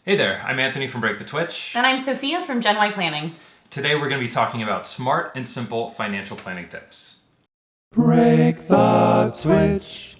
Hey there, I'm Anthony from Break the Twitch. And I'm Sophia from Gen Y Planning. Today we're going to be talking about smart and simple financial planning tips. Break the Twitch.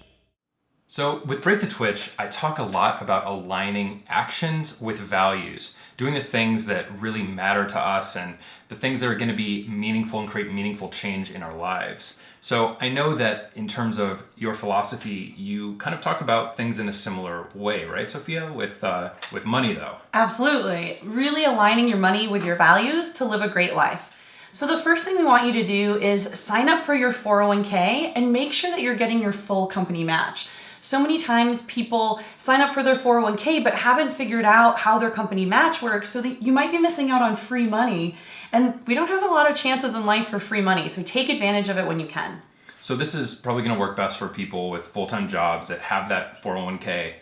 So with Break the Twitch, I talk a lot about aligning actions with values, doing the things that really matter to us and the things that are going to be meaningful and create meaningful change in our lives. So I know that in terms of your philosophy, you kind of talk about things in a similar way, right, Sophia? With money, though. Absolutely. Really aligning your money with your values to live a great life. So the first thing we want you to do is sign up for your 401k and make sure that you're getting your full company match. So many times people sign up for their 401k but haven't figured out how their company match works, so that you might be missing out on free money. And we don't have a lot of chances in life for free money, so take advantage of it when you can. So this is probably going to work best for people with full-time jobs that have that 401k.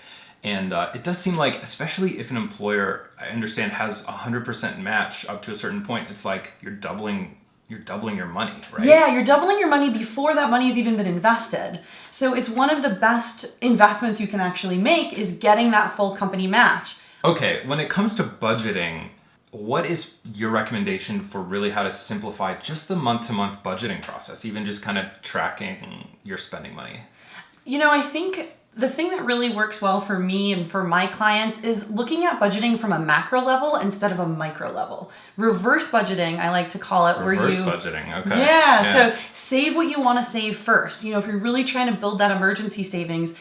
And it does seem like, especially if an employer, I understand, has 100% match up to a certain point, it's like you're doubling your money, right? Yeah, you're doubling your money before that money's even been invested. So it's one of the best investments you can actually make is getting that full company match. Okay, when it comes to budgeting, what is your recommendation for really how to simplify just the month-to-month budgeting process, even just kind of tracking your spending money? You know, I think the thing that really works well for me and for my clients is looking at budgeting from a macro level instead of a micro level. Reverse budgeting, I like to call it. Reverse budgeting, okay. Yeah, so save what you want to save first. You know, if you're really trying to build that emergency savings,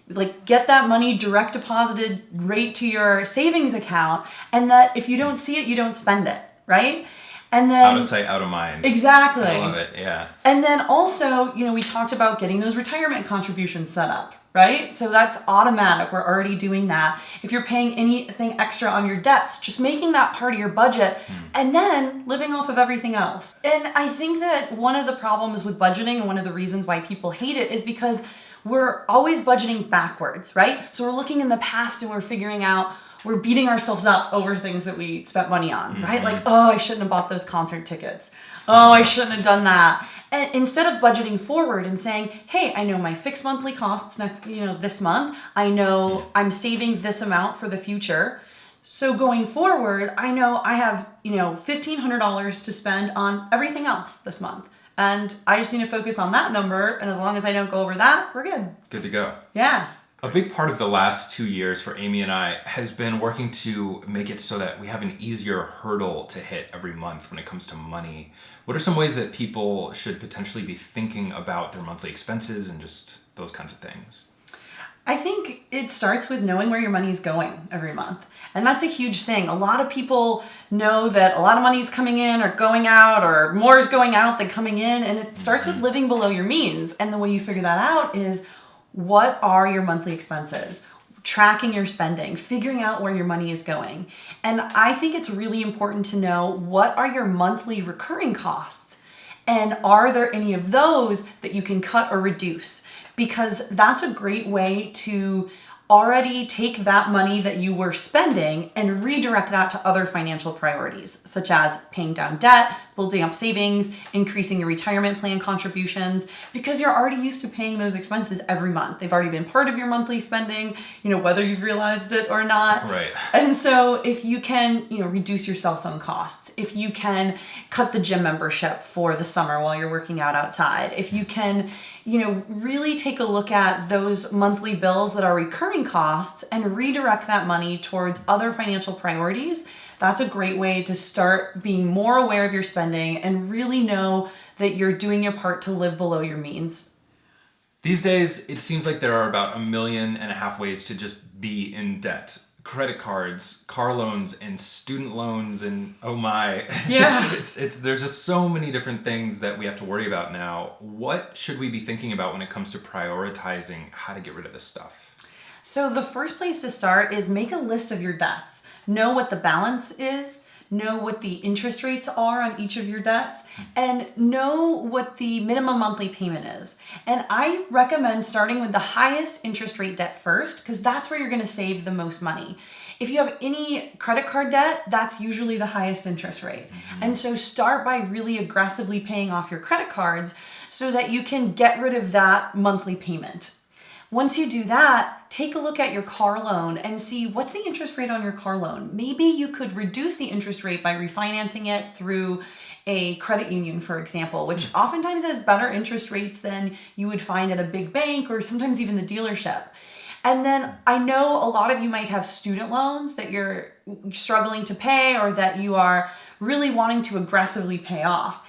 like get that money direct deposited right to your savings account, and that if you don't see it, you don't spend it, right? And then out of sight, out of mind. Exactly. I love it, yeah. And then also, you know, we talked about getting those retirement contributions set up, right? So that's automatic. We're already doing that. If you're paying anything extra on your debts, just making that part of your budget and then living off of everything else. And I think that one of the problems with budgeting and one of the reasons why people hate it is because we're always budgeting backwards, right? So we're looking in the past and we're beating ourselves up over things that we spent money on, right? Like, oh, I shouldn't have bought those concert tickets. Oh, I shouldn't have done that. And instead of budgeting forward and saying, hey, I know my fixed monthly costs this month. I know I'm saving this amount for the future. So going forward, I know I have, $1,500 to spend on everything else this month. And I just need to focus on that number. And as long as I don't go over that, we're good. Good to go. Yeah. A big part of the last 2 years for Amy and I has been working to make it so that we have an easier hurdle to hit every month when it comes to money. What are some ways that people should potentially be thinking about their monthly expenses and just those kinds of things? I think it starts with knowing where your money is going every month. And that's a huge thing. A lot of people know that a lot of money is coming in or going out, or more is going out than coming in. And it starts with living below your means. And the way you figure that out is, what are your monthly expenses? Tracking your spending, figuring out where your money is going. And I think it's really important to know, what are your monthly recurring costs? And are there any of those that you can cut or reduce? Because that's a great way to already take that money that you were spending and redirect that to other financial priorities, such as paying down debt, building up savings, increasing your retirement plan contributions, because you're already used to paying those expenses every month. They've already been part of your monthly spending, whether you've realized it or not. Right. And so if you can, reduce your cell phone costs, if you can cut the gym membership for the summer while you're working out outside, if you can, really take a look at those monthly bills that are recurring costs and redirect that money towards other financial priorities, that's a great way to start being more aware of your spending and really know that you're doing your part to live below your means. These days, it seems like there are about 1.5 million ways to just be in debt. Credit cards, car loans, and student loans, and oh my. Yeah. There's just so many different things that we have to worry about now. What should we be thinking about when it comes to prioritizing how to get rid of this stuff? So the first place to start is make a list of your debts. Know what the balance is, know what the interest rates are on each of your debts, and know what the minimum monthly payment is. And I recommend starting with the highest interest rate debt first, because that's where you're going to save the most money. If you have any credit card debt, that's usually the highest interest rate. And so start by really aggressively paying off your credit cards so that you can get rid of that monthly payment. Once you do that, take a look at your car loan and see what's the interest rate on your car loan. Maybe you could reduce the interest rate by refinancing it through a credit union, for example, which oftentimes has better interest rates than you would find at a big bank or sometimes even the dealership. And then I know a lot of you might have student loans that you're struggling to pay or that you are really wanting to aggressively pay off.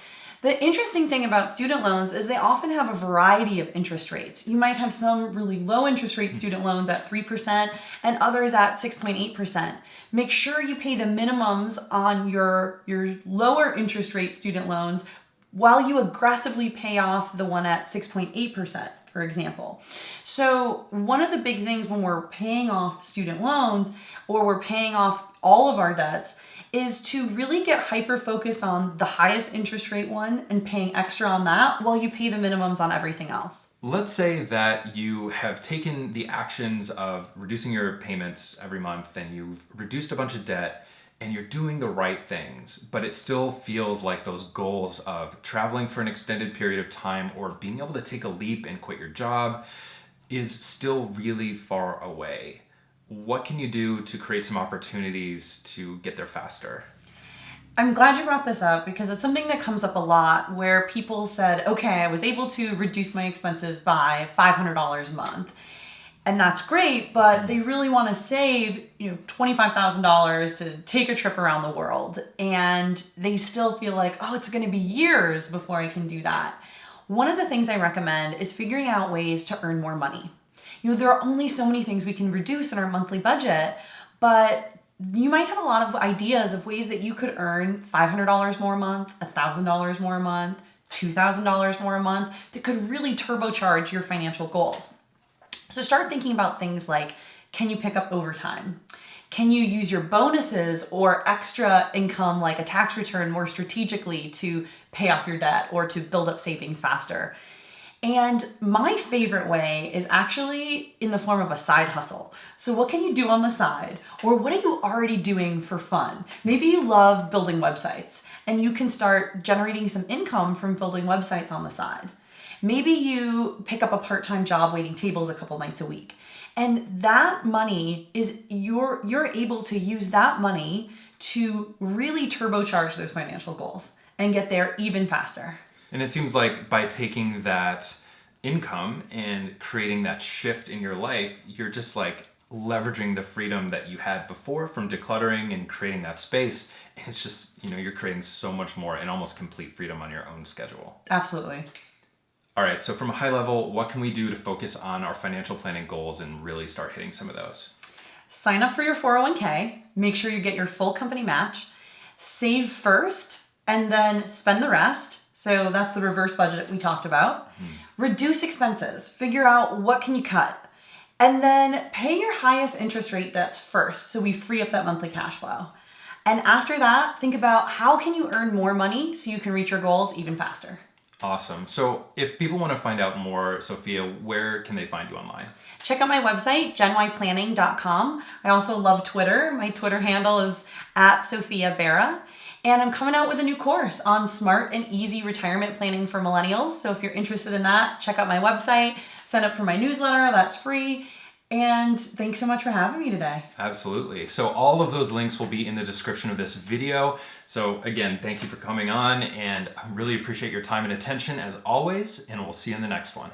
The interesting thing about student loans is they often have a variety of interest rates. You might have some really low interest rate student loans at 3% and others at 6.8%. Make sure you pay the minimums on your lower interest rate student loans while you aggressively pay off the one at 6.8%, for example. So one of the big things when we're paying off student loans or we're paying off all of our debts is to really get hyper-focused on the highest interest rate one and paying extra on that while you pay the minimums on everything else. Let's say that you have taken the actions of reducing your payments every month and you've reduced a bunch of debt and you're doing the right things, but it still feels like those goals of traveling for an extended period of time or being able to take a leap and quit your job is still really far away. What can you do to create some opportunities to get there faster? I'm glad you brought this up because it's something that comes up a lot where people said, okay, I was able to reduce my expenses by $500 a month. And that's great, but they really want to save, $25,000 to take a trip around the world. And they still feel like, oh, it's going to be years before I can do that. One of the things I recommend is figuring out ways to earn more money. There are only so many things we can reduce in our monthly budget, but you might have a lot of ideas of ways that you could earn $500 more a month, $1,000 more a month, $2,000 more a month that could really turbocharge your financial goals. So start thinking about things like, can you pick up overtime? Can you use your bonuses or extra income like a tax return more strategically to pay off your debt or to build up savings faster? And my favorite way is actually in the form of a side hustle. So what can you do on the side? Or what are you already doing for fun? Maybe you love building websites and you can start generating some income from building websites on the side. Maybe you pick up a part-time job waiting tables a couple nights a week. And that money is, you're able to use that money to really turbocharge those financial goals and get there even faster. And it seems like by taking that income and creating that shift in your life, you're just like leveraging the freedom that you had before from decluttering and creating that space. And it's just, you're creating so much more and almost complete freedom on your own schedule. Absolutely. All right, so from a high level, what can we do to focus on our financial planning goals and really start hitting some of those? Sign up for your 401k, make sure you get your full company match, save first, and then spend the rest. So that's the reverse budget we talked about. Reduce expenses, figure out what can you cut, and then pay your highest interest rate debts first so we free up that monthly cash flow. And after that, think about how can you earn more money so you can reach your goals even faster. Awesome. So if people want to find out more, Sophia, where can they find you online? Check out my website, genyplanning.com. I also love Twitter. My Twitter handle is @Sophia Bera. And I'm coming out with a new course on smart and easy retirement planning for millennials. So if you're interested in that, check out my website, sign up for my newsletter, that's free. And thanks so much for having me today. Absolutely. So all of those links will be in the description of this video. So again, thank you for coming on, and I really appreciate your time and attention as always, and we'll see you in the next one.